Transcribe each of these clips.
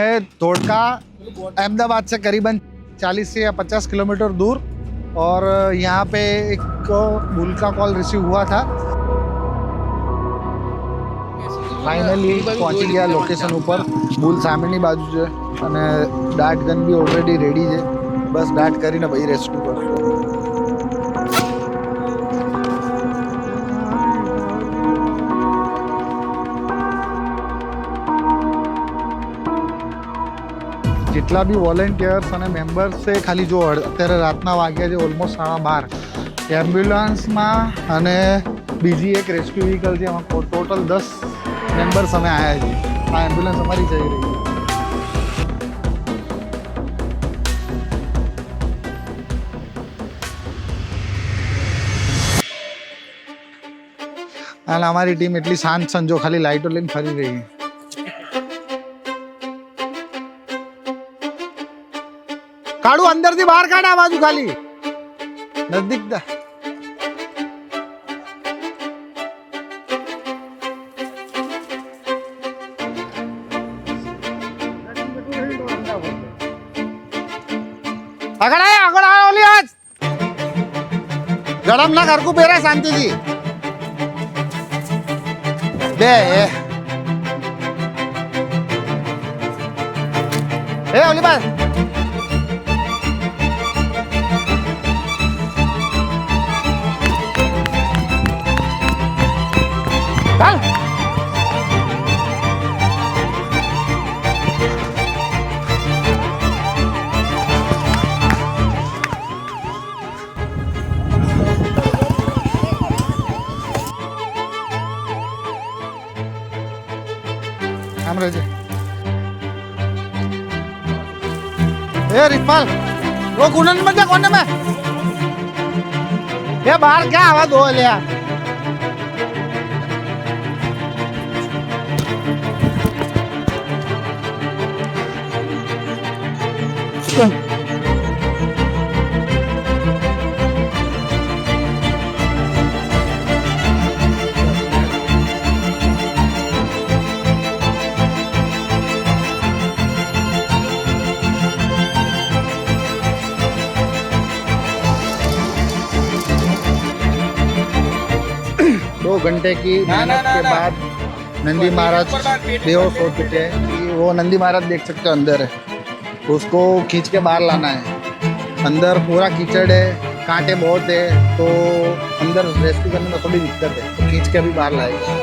में धोड़का अहमदाबाद से करीबन 40 से या 50 किलोमीटर दूर, और यहाँ पे एक भूल का कॉल रिसीव हुआ था। ફાઇનલી પહોંચી ગયા લોકેશન ઉપર। ભૂલ સામેની બાજુ છે અને ડાર્ટ ગન બી ઓલરેડી રેડી છે, બસ ડાર્ટ કરીને ભાઈ રેસ્ક્યુ કરશે। જેટલા બી વોલેન્ટિયર્સ અને મેમ્બર્સ છે ખાલી જો અત્યારે રાતના વાગ્યા છે ઓલમોસ્ટ 12:30, એમ્બ્યુલન્સમાં અને બીજી એક રેસ્ક્યુ વ્હીકલ છે, એમાં ટોટલ 10 મેમ્બર્સ અમે આવ્યા છીએ। આ એમ્બ્યુલન્સ અમારી જઈ રહી છે। અને અમારી ટીમ એટલી શાંત સંજો ખાલી લાઇટો લઈને ફરી રહી છે। કાઢું અંદરથી બહાર કાઢ આ બાજુ ખાલી નજદીક દા। આગળ આય ઓલી આજ ગરમ ના ઘરકું પહેરે શાંતિથી બે એ ઓલી બાદ ચાલ છે। ए रिफल वो गुनन में जा कोने में ये बाहर क्या आवाज हो लिया दो घंटे की मेहनत के बाद नंदी महाराज बेहोश हो चुके हैं। वो नंदी महाराज देख सकते हो अंदर है, उसको खींच के बाहर लाना है। अंदर पूरा कीचड़ है, कांटे बहुत है, तो अंदर रेस्क्यू करने में थोड़ी दिक्कत है, तो खींच के अभी बाहर लाएगा।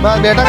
बस बेटा